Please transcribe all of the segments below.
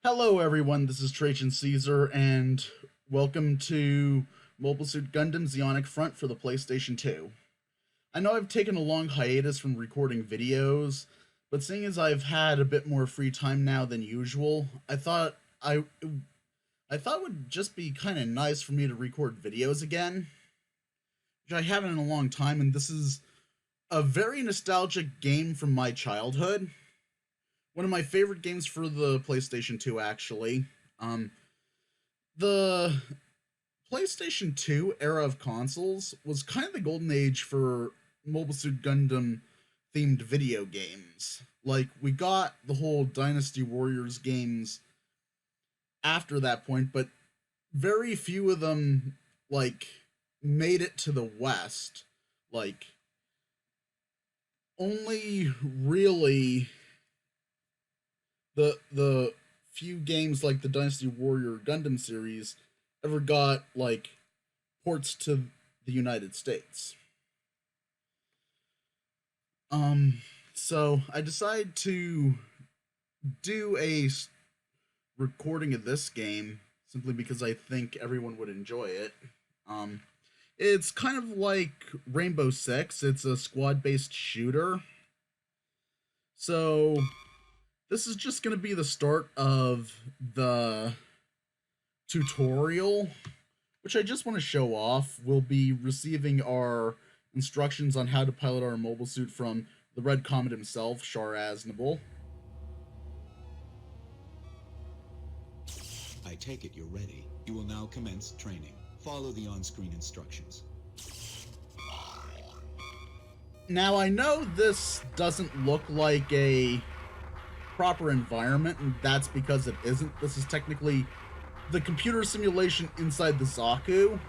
Hello, everyone. This is Trajan Caesar, and welcome to Mobile Suit Gundam Zeonic Front for the PlayStation 2. I know I've taken a long hiatus from recording videos, but seeing as I've had a bit more free time now than usual, I thought it would just be kind of nice for me to record videos again, which I haven't in a long time, and this is a very nostalgic game from my childhood. One of my favorite games for the PlayStation 2, actually. The PlayStation 2 era of consoles was kind of the golden age for Mobile Suit Gundam themed video games. Like, we got the whole Dynasty Warriors games after that point, but very few of them, like, made it to the West. Like, only really the few games like the Dynasty Warrior Gundam series ever got like ports to the United States. So I decided to do a recording of this game simply because I think everyone would enjoy it. It's kind of like Rainbow Six. It's a squad-based shooter. So this is just going to be the start of the tutorial, which I just want to show off. We'll be receiving our instructions on how to pilot our mobile suit from the Red Comet himself, Char Aznable. I take it you're ready. You will now commence training. Follow the on-screen instructions. Now, I know this doesn't look like a proper environment, and that's because it isn't. This is technically the computer simulation inside the Zaku,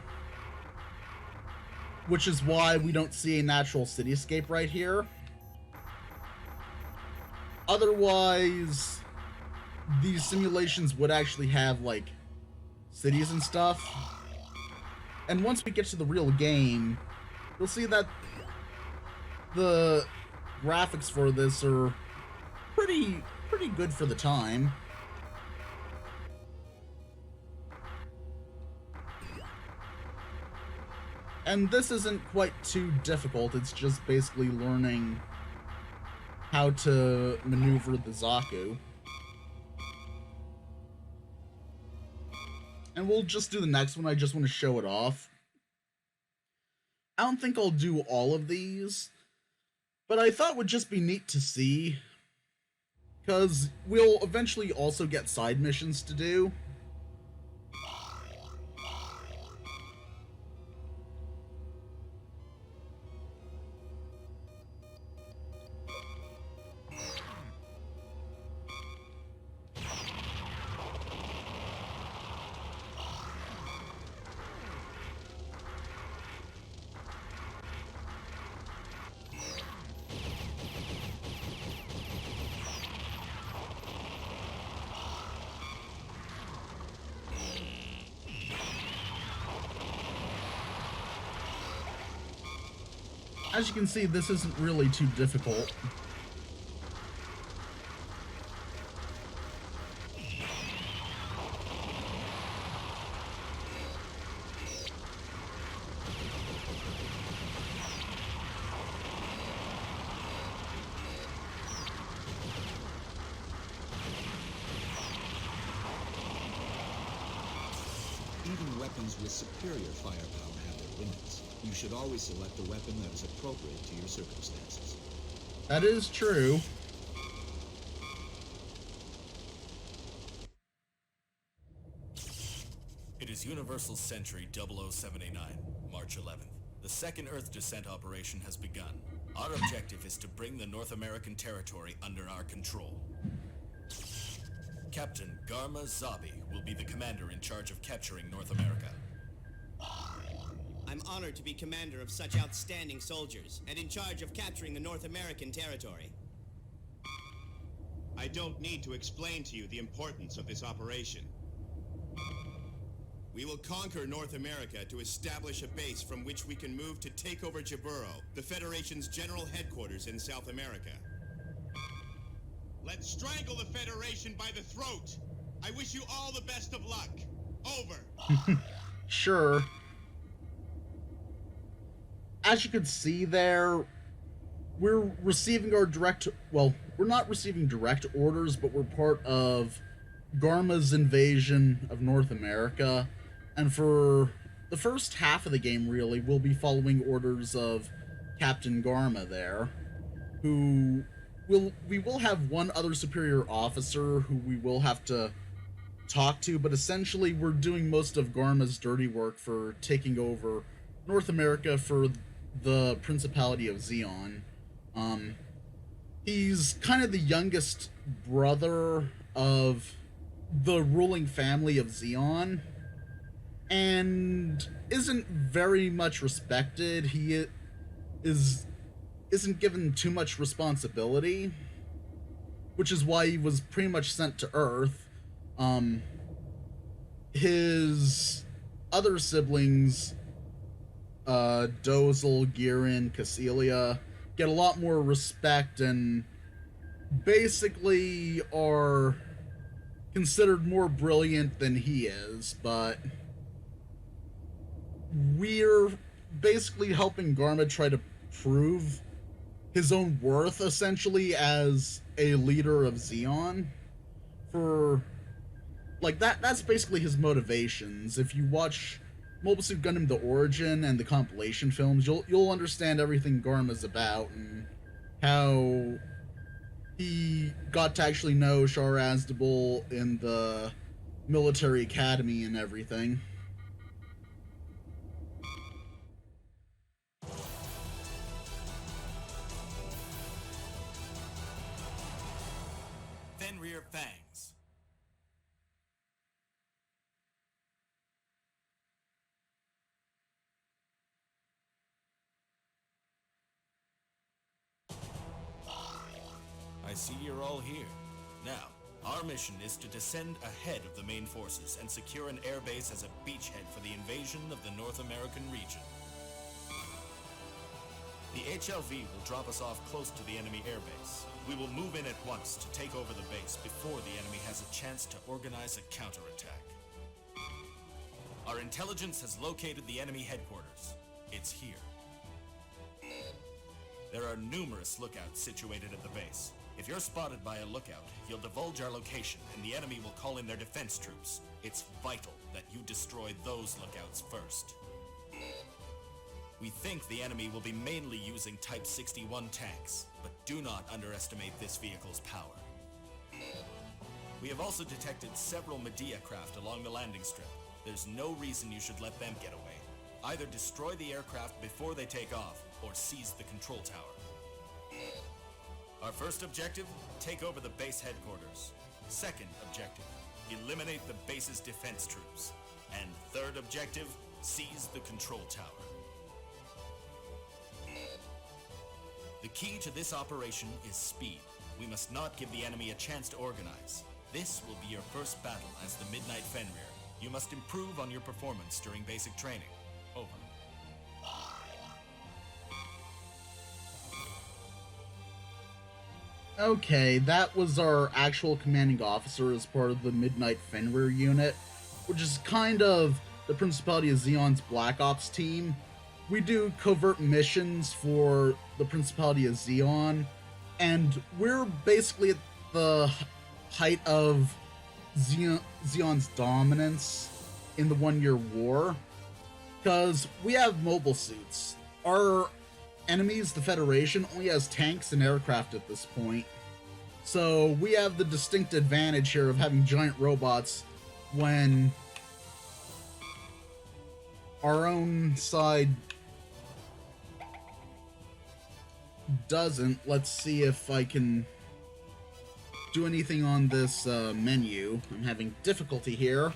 which is why we don't see a natural cityscape right here. Otherwise, these simulations would actually have, like, cities and stuff. And once we get to the real game, you'll see that the graphics for this are pretty good for the time. And this isn't quite too difficult. It's just basically learning how to maneuver the Zaku. And we'll just do the next one. I just want to show it off. I don't think I'll do all of these, but I thought it would just be neat to see, because we'll eventually also get side missions to do. As you can see, this isn't really too difficult. Even weapons with superior firepower have their limits. You should always select a weapon that is appropriate to your circumstances. That is true. It is Universal Century 0079, March 11th. The second Earth descent operation has begun. Our objective is to bring the North American territory under our control. Captain Garma Zabi will be the commander in charge of capturing North America. I'm honored to be commander of such outstanding soldiers, and in charge of capturing the North American territory. I don't need to explain to you the importance of this operation. We will conquer North America to establish a base from which we can move to take over Jaburo, the Federation's general headquarters in South America. Let's strangle the Federation by the throat! I wish you all the best of luck. Over. Sure. As you can see there, we're receiving our direct... Well, we're not receiving direct orders, but we're part of Garma's invasion of North America. And for the first half of the game, really, we'll be following orders of Captain Garma there, who... we will have one other superior officer who we will have to talk to, but essentially we're doing most of Garma's dirty work for taking over North America for the Principality of Zeon. He's kind of the youngest brother of the ruling family of Zeon, and isn't very much respected. He isn't given too much responsibility, which is why he was pretty much sent to Earth. His other siblings, Dozel, Girin, Cassilia, get a lot more respect and basically are considered more brilliant than he is, but we're basically helping Garma try to prove his own worth, essentially, as a leader of Zeon. For, like, that's basically his motivations. If you watch Mobile Suit Gundam The Origin and the compilation films, you'll understand everything Garma's about, and how he got to actually know Char Aznable in the military academy and everything. Fenrir Fangs. I see you're all here. Now, our mission is to descend ahead of the main forces and secure an airbase as a beachhead for the invasion of the North American region. The HLV will drop us off close to the enemy airbase. We will move in at once to take over the base before the enemy has a chance to organize a counterattack. Our intelligence has located the enemy headquarters. It's here. There are numerous lookouts situated at the base. If you're spotted by a lookout, you'll divulge our location and the enemy will call in their defense troops. It's vital that you destroy those lookouts first. We think the enemy will be mainly using Type 61 tanks, but do not underestimate this vehicle's power. We have also detected several Medea craft along the landing strip. There's no reason you should let them get away. Either destroy the aircraft before they take off, or seize the control tower. Our first objective, take over the base headquarters. Second objective, eliminate the base's defense troops. And third objective, seize the control tower. The key to this operation is speed. We must not give the enemy a chance to organize. This will be your first battle as the Midnight Fenrir. You must improve on your performance during basic training. Over. Okay, that was our actual commanding officer as part of the Midnight Fenrir unit, which is kind of the Principality of Zeon's Black Ops team. We do covert missions for the Principality of Zeon, and we're basically at the height of Zeon's dominance in the One-Year War, because we have mobile suits. Our enemies, the Federation, only has tanks and aircraft at this point, so we have the distinct advantage here of having giant robots when our own side doesn't. Let's see if I can do anything on this menu. I'm having difficulty here.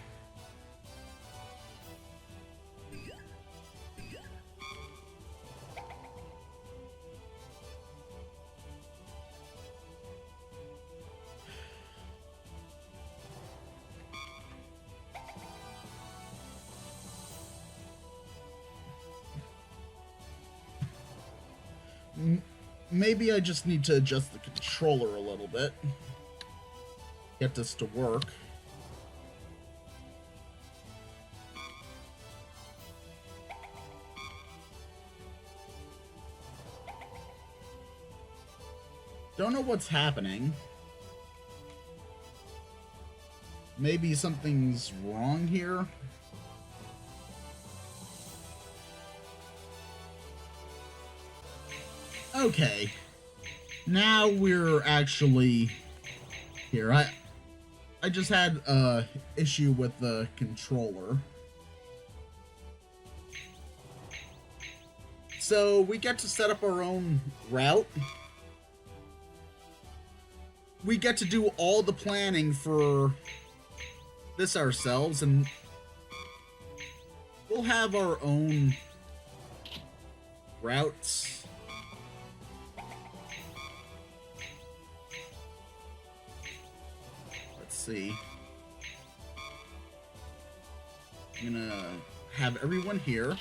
Maybe I just need to adjust the controller a little bit. Get this to work. Don't know what's happening. Maybe something's wrong here. Okay. Now we're actually here. I just had a issue with the controller. So we get to set up our own route. We get to do all the planning for this ourselves, and we'll have our own routes. Let's see. I'm gonna have everyone here.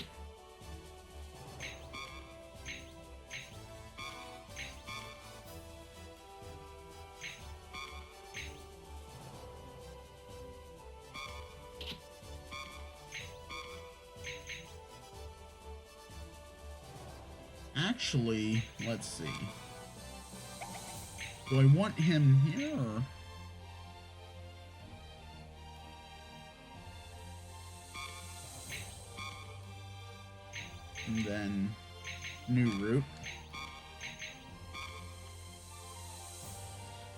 Actually, let's see. Do I want him here? And then new route.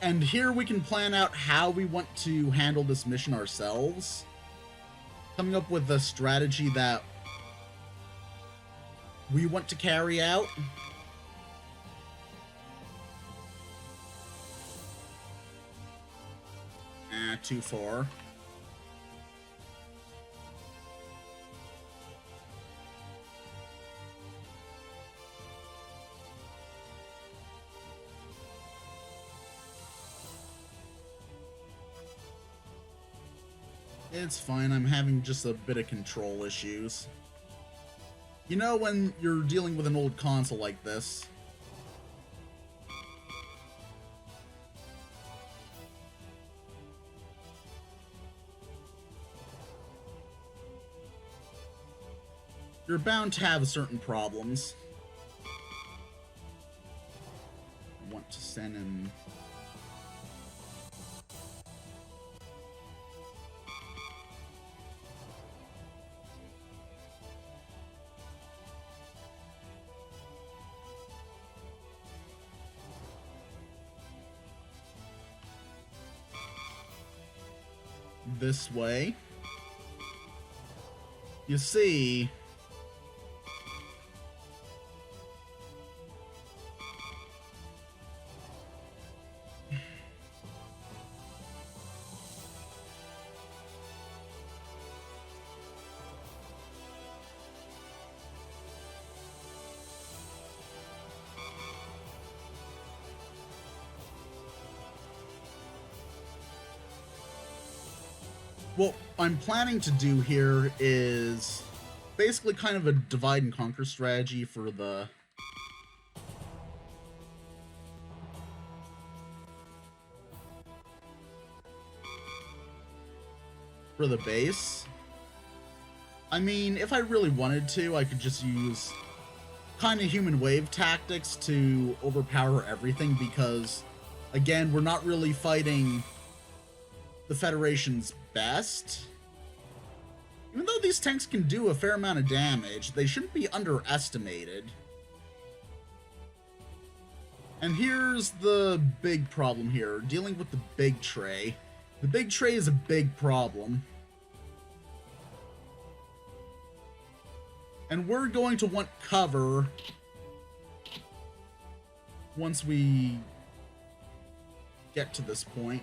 And here we can plan out how we want to handle this mission ourselves. Coming up with a strategy that we want to carry out. Too far. It's fine, I'm having just a bit of control issues. You know when you're dealing with an old console like this, you're bound to have certain problems. I want to send him... this way. You see, what I'm planning to do here is basically kind of a divide and conquer strategy for the base. I mean, if I really wanted to, I could just use kind of human wave tactics to overpower everything because, again, we're not really fighting the Federation's best. Even though these tanks can do a fair amount of damage, they shouldn't be underestimated. And here's the big problem here, dealing with the big tray. The big tray is a big problem. And we're going to want cover once we get to this point.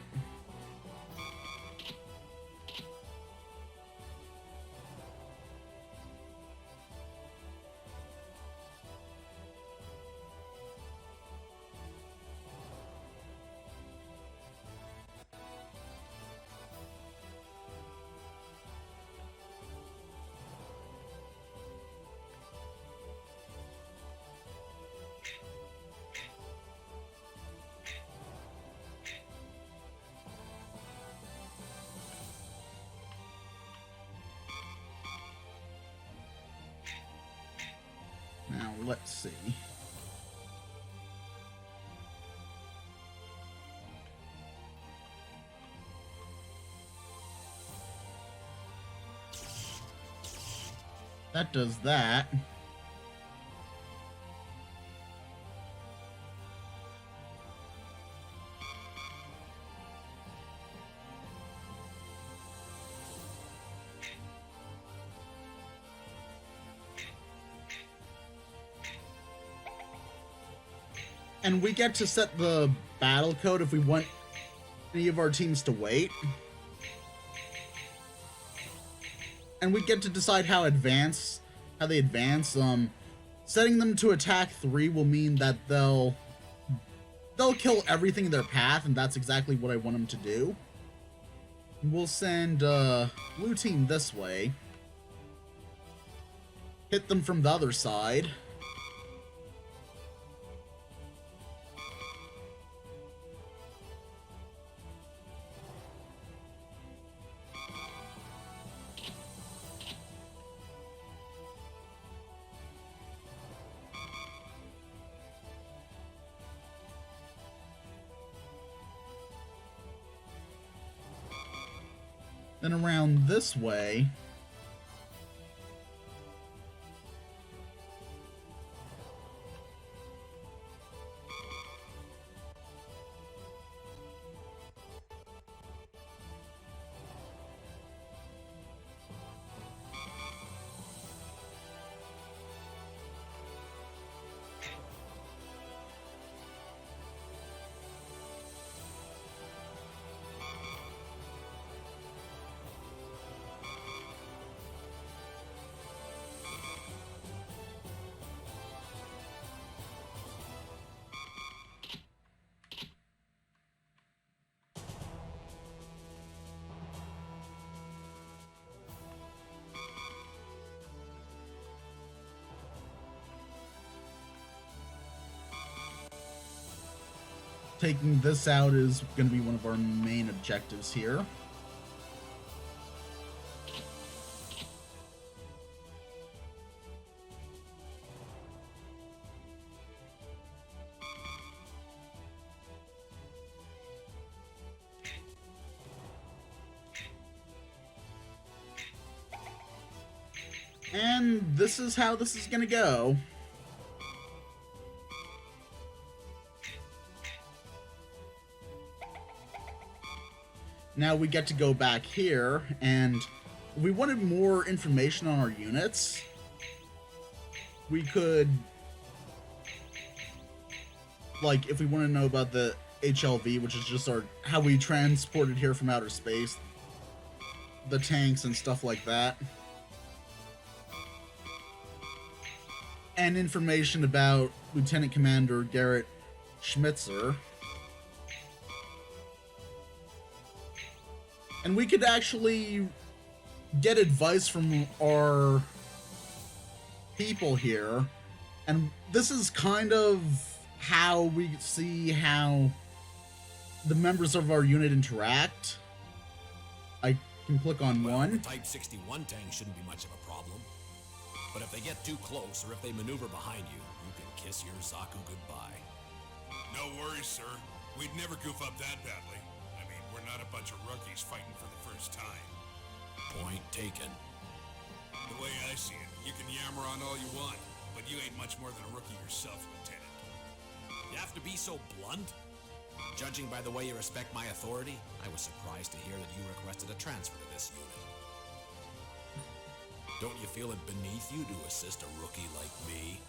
Now, let's see. That does that. And we get to set the battle code if we want any of our teams to wait. And we get to decide how they advance. Setting them to attack 3 will mean that they'll kill everything in their path, and that's exactly what I want them to do. We'll send blue team this way. Hit them from the other side. Then around this way. Taking this out is going to be one of our main objectives here. And this is how this is going to go. Now we get to go back here, and if we wanted more information on our units, we could, like, if we want to know about the HLV, which is just how we transported here from outer space, the tanks and stuff like that, and information about Lieutenant Commander Garrett Schmitzer. And we could actually get advice from our people here. And this is kind of how we see how the members of our unit interact. I can click on one. The Type 61 tank shouldn't be much of a problem. But if they get too close, or if they maneuver behind you, you can kiss your Zaku goodbye. No worries, sir. We'd never goof up that badly. I mean, we're not a bunch of rookies fighting for the first time. Point taken. The way I see it, you can yammer on all you want, but you ain't much more than a rookie yourself, Lieutenant. You have to be so blunt? Judging by the way you respect my authority, I was surprised to hear that you requested a transfer to this unit. Don't you feel it beneath you to assist a rookie like me?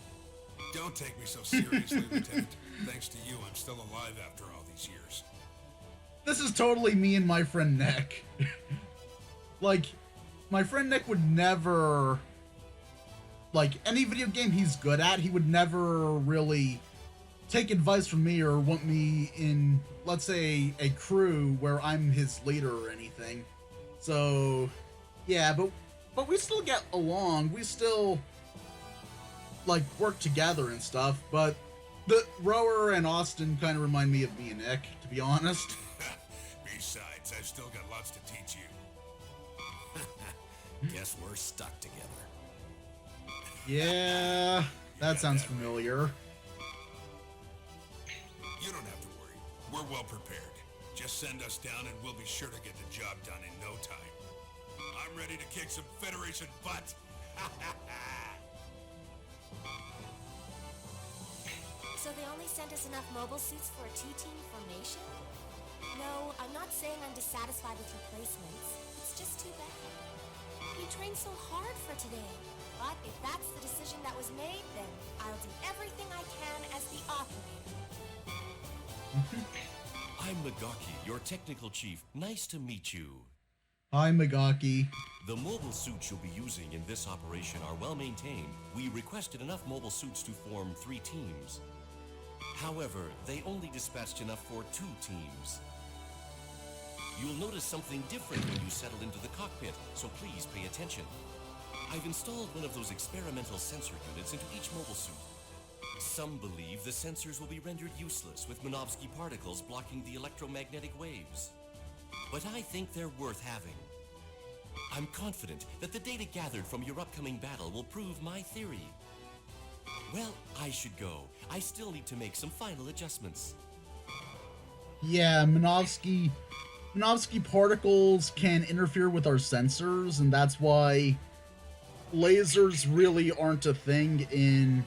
Don't take me so seriously, Lieutenant. Thanks to you, I'm still alive after all these years. This is totally me and my friend Nick. Like, my friend Nick would never, like, any video game he's good at, he would never really take advice from me or want me in, let's say, a crew where I'm his leader or anything. So, yeah, but we still get along. We still, like, work together and stuff, but the Rower and Austin kind of remind me of me and Nick, to be honest. Besides, I've still got lots to teach you. Guess we're stuck together. Yeah, that sounds familiar. You don't have to worry. We're well prepared. Just send us down and we'll be sure to get the job done in no time. I'm ready to kick some Federation butt. So they only sent us enough mobile suits for a two-team formation? No, I'm not saying I'm dissatisfied with replacements. It's just too bad. We trained so hard for today. But if that's the decision that was made, then I'll do everything I can as the operator. I'm Magaki, your technical chief. Nice to meet you. Hi, Magaki. The mobile suits you'll be using in this operation are well maintained. We requested enough mobile suits to form 3 teams. However, they only dispatched enough for 2 teams. You'll notice something different when you settle into the cockpit, so please pay attention. I've installed one of those experimental sensor units into each mobile suit. Some believe the sensors will be rendered useless with Minovsky particles blocking the electromagnetic waves. But I think they're worth having. I'm confident that the data gathered from your upcoming battle will prove my theory. Well, I should go. I still need to make some final adjustments. Yeah, Minovsky particles can interfere with our sensors, and that's why lasers really aren't a thing in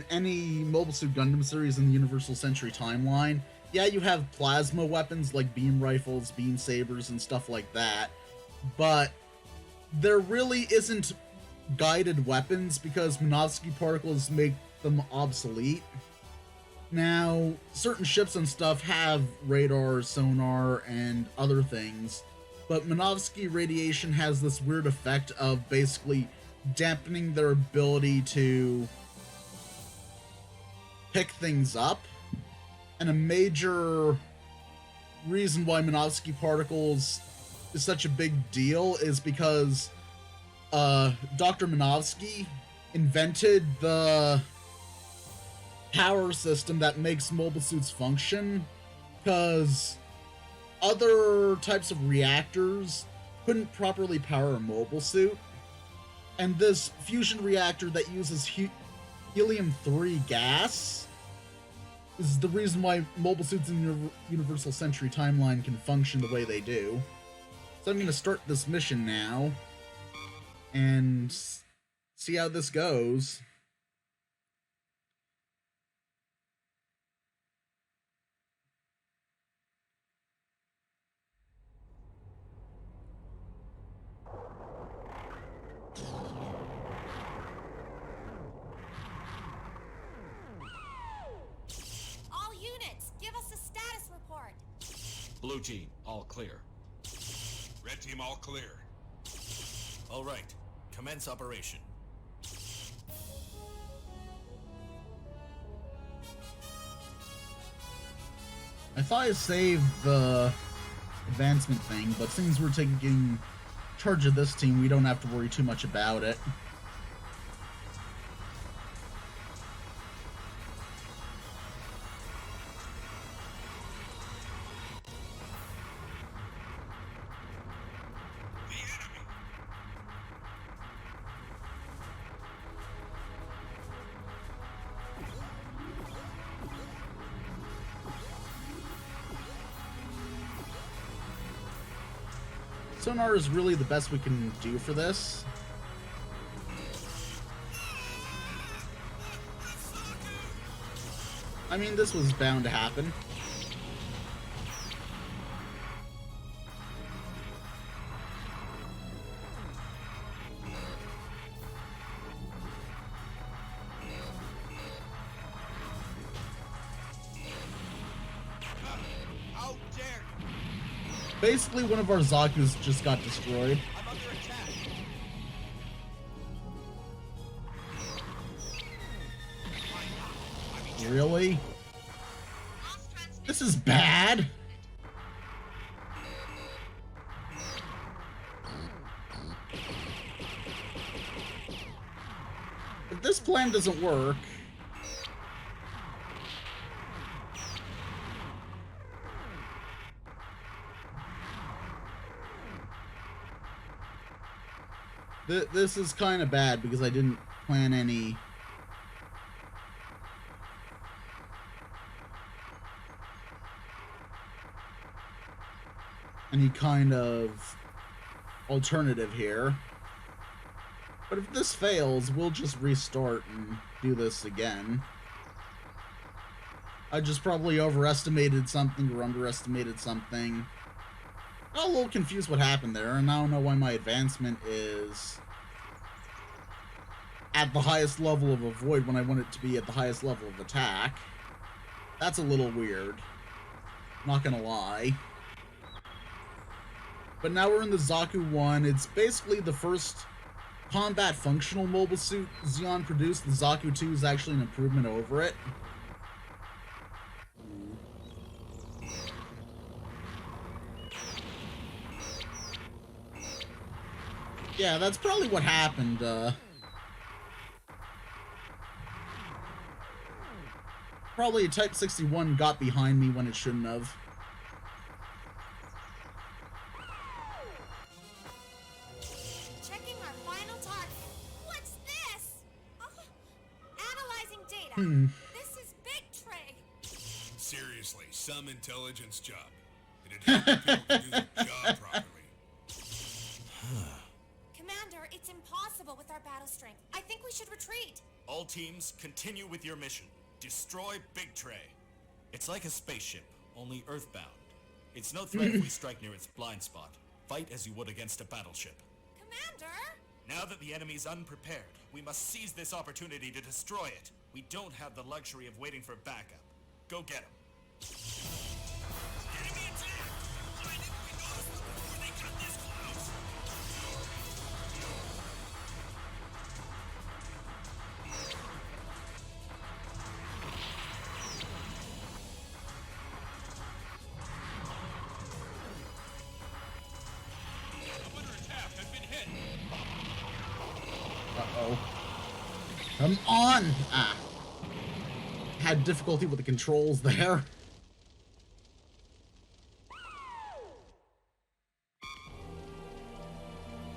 any Mobile Suit Gundam series in the Universal Century timeline. Yeah, you have plasma weapons like beam rifles, beam sabers, and stuff like that, but there really isn't guided weapons because Minovsky particles make them obsolete. Now, certain ships and stuff have radar, sonar, and other things, but Minovsky radiation has this weird effect of basically dampening their ability to pick things up. And a major reason why Minovsky particles is such a big deal is because Dr. Minovsky invented the power system that makes mobile suits function, because other types of reactors couldn't properly power a mobile suit, and this fusion reactor that uses helium-3 gas is the reason why mobile suits in the Universal Century timeline can function the way they do. So I'm going to start this mission now and see how this goes. Blue team, all clear. Red team all clear. All right, commence operation. I thought I saved the advancement thing, but since we're taking charge of this team, we don't have to worry too much about it. Sonar is really the best we can do for this. I mean, this was bound to happen. Basically, one of our Zaku's just got destroyed. I'm under attack. Really? This is bad. If this plan doesn't work, this is kind of bad because I didn't plan any kind of alternative here. But if this fails, we'll just restart and do this again. I just probably overestimated something or underestimated something. I'm a little confused what happened there, and I don't know why my advancement is at the highest level of avoid when I want it to be at the highest level of attack. That's a little weird. Not gonna lie. But now we're in the Zaku 1. It's basically the first combat functional mobile suit Zeon produced. The Zaku 2 is actually an improvement over it. Yeah, that's probably what happened. Probably Type 61 got behind me when it shouldn't have. Checking our final target. What's this? Analyzing data. This is Big Tray. Seriously, some intelligence job. It'd help if people could do their job properly. Commander, it's impossible with our battle strength. I think we should retreat. All teams, continue with your mission. Destroy Big Tray. It's like a spaceship, only earthbound. It's no threat if we strike near its blind spot. Fight as you would against a battleship. Commander? Now that the enemy's unprepared, we must seize this opportunity to destroy it. We don't have the luxury of waiting for backup. Go get him. Enemy attack! Why didn't we notice them before they got this close? Uh-oh. Come on! Ah. Had difficulty with the controls there.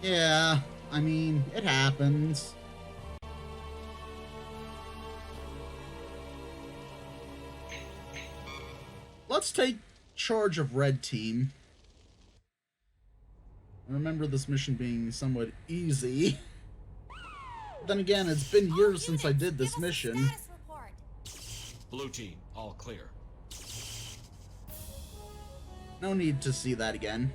Yeah, I mean, it happens. Let's take charge of Red Team. I remember this mission being somewhat easy. Then again, it's been years since I did this mission. Status report. Blue team, all clear. No need to see that again.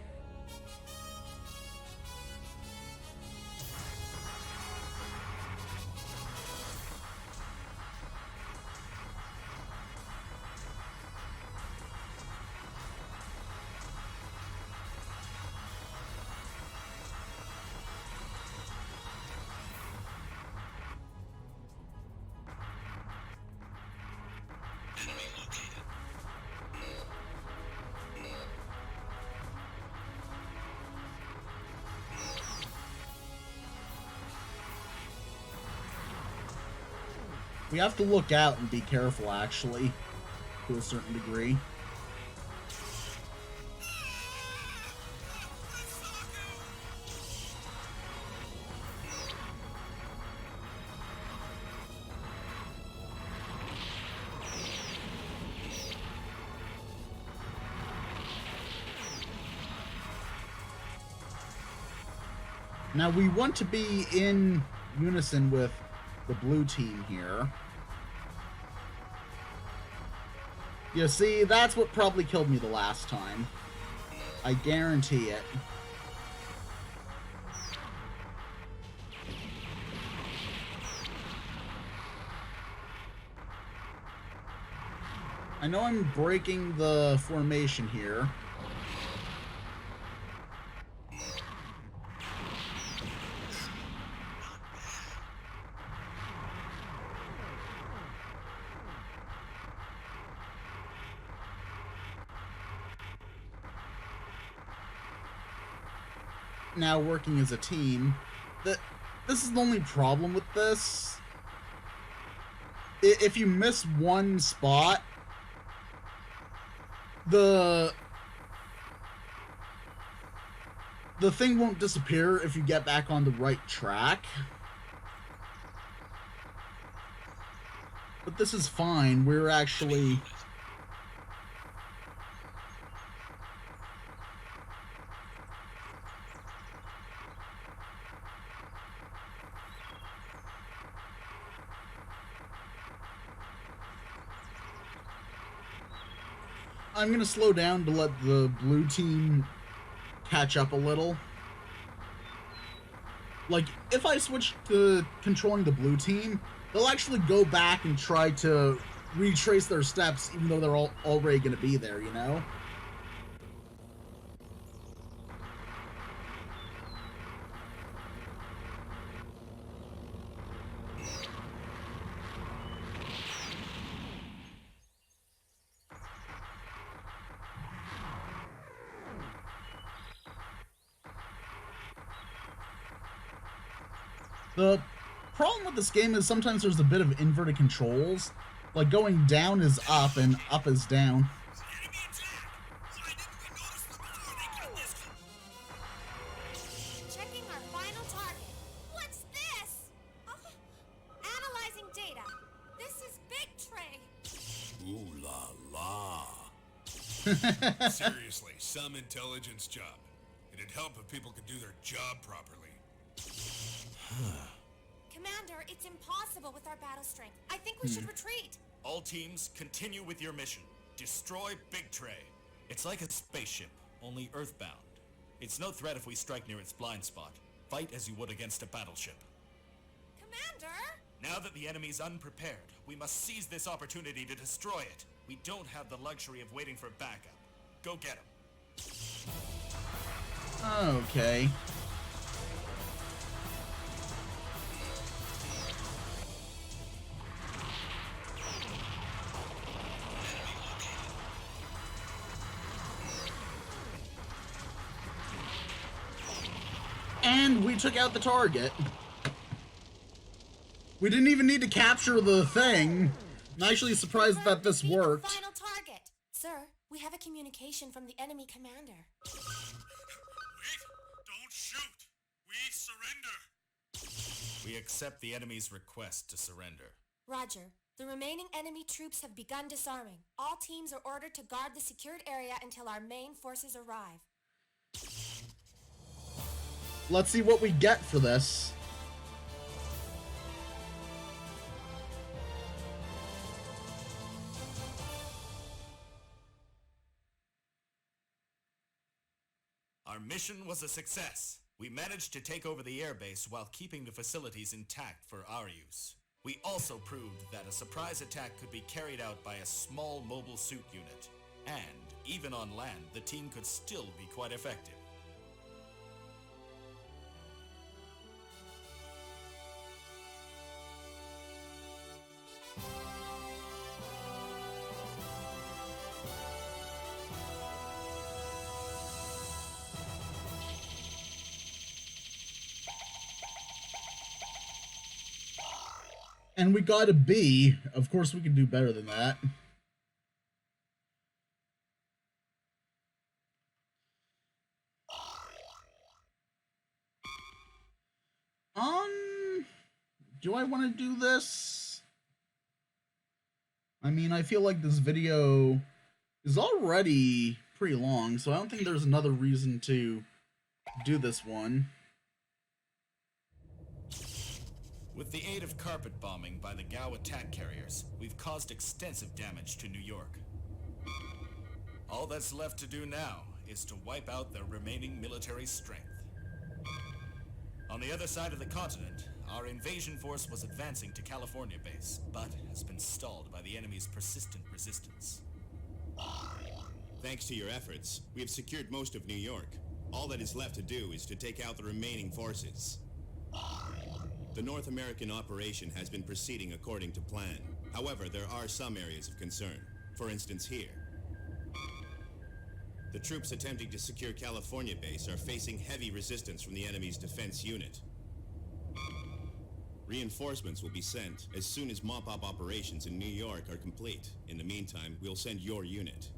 We have to look out and be careful, actually, to a certain degree. Now, we want to be in unison with the blue team here. You see, that's what probably killed me the last time. I guarantee it. I know I'm breaking the formation here. Now working as a team. This is the only problem with this. If you miss one spot, the thing won't disappear if you get back on the right track. But this is fine. We're actually... I'm gonna slow down to let the blue team catch up a little. Like, if I switch to controlling the blue team, they'll actually go back and try to retrace their steps, even though they're already gonna be there, you know? The problem with this game is sometimes there's a bit of inverted controls. Like, going down is up and up is down. Checking our final target. What's this? Oh, analyzing data. This is Big Tray. Ooh la la. Seriously, some intelligence job. It'd help if people could do their job properly. Commander, it's impossible with our battle strength. I think we should retreat. All teams, continue with your mission. Destroy Big Tray. It's like a spaceship, only earthbound. It's no threat if we strike near its blind spot. Fight as you would against a battleship. Commander? Now that the enemy's unprepared, we must seize this opportunity to destroy it. We don't have the luxury of waiting for backup. Go get him. Okay. And we took out the target. We didn't even need to capture the thing. I'm actually surprised that this worked. Final target. Sir, we have a communication from the enemy commander. Wait! Don't shoot! We surrender! We accept the enemy's request to surrender. Roger. The remaining enemy troops have begun disarming. All teams are ordered to guard the secured area until our main forces arrive. Let's see what we get for this. Our mission was a success. We managed to take over the airbase while keeping the facilities intact for our use. We also proved that a surprise attack could be carried out by a small mobile suit unit. And, even on land, the team could still be quite effective. And we got a B. Of course, we can do better than that. Do I want to do this? I mean, I feel like this video is already pretty long, so I don't think there's another reason to do this one. With the aid of carpet bombing by the Gao attack carriers, we've caused extensive damage to New York. All that's left to do now is to wipe out their remaining military strength. On the other side of the continent, our invasion force was advancing to California base, but has been stalled by the enemy's persistent resistance. Thanks to your efforts, we have secured most of New York. All that is left to do is to take out the remaining forces. The North American operation has been proceeding according to plan. However, there are some areas of concern. For instance, here. The troops attempting to secure California base are facing heavy resistance from the enemy's defense unit. Reinforcements will be sent as soon as mop-up operations in New York are complete. In the meantime, we'll send your unit.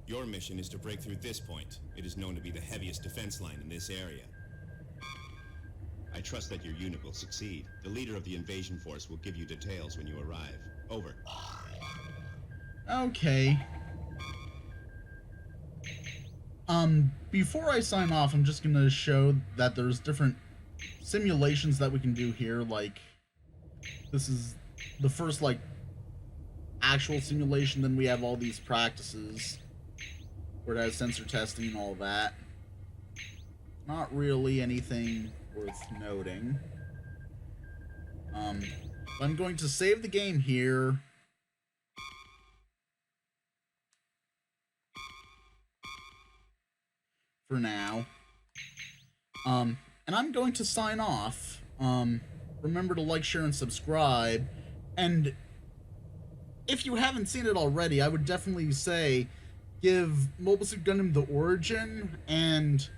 Your mission is to break through this point. It is known to be the heaviest defense line in this area. I trust that your unit will succeed. The leader of the invasion force will give you details when you arrive. Over. Okay. Before I sign off, I'm just gonna show that there's different simulations that we can do here. Like, this is the first, like, actual simulation, then we have all these practices where it has sensor testing and all that. Not really anything worth noting. I'm going to save the game here. For now. And I'm going to sign off. Remember to like, share, and subscribe. And if you haven't seen it already, I would definitely say give Mobile Suit Gundam The Origin and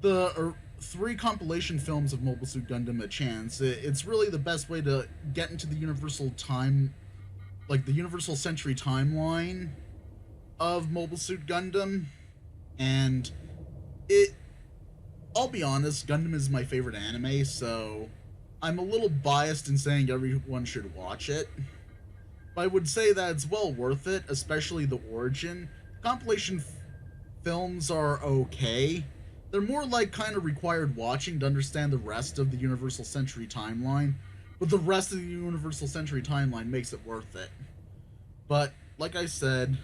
the 3 compilation films of Mobile Suit Gundam a chance. It's really the best way to get into the universal time, like the universal century timeline of Mobile Suit Gundam. And I'll be honest, Gundam is my favorite anime, so I'm a little biased in saying everyone should watch it. But I would say that it's well worth it, especially The Origin. Compilation films are okay. They're more like kind of required watching to understand the rest of the Universal Century timeline, but the rest of the Universal Century timeline makes it worth it. But, like I said,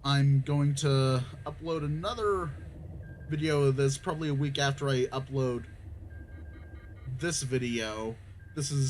I'm going to upload another video of this probably a week after I upload this video. This is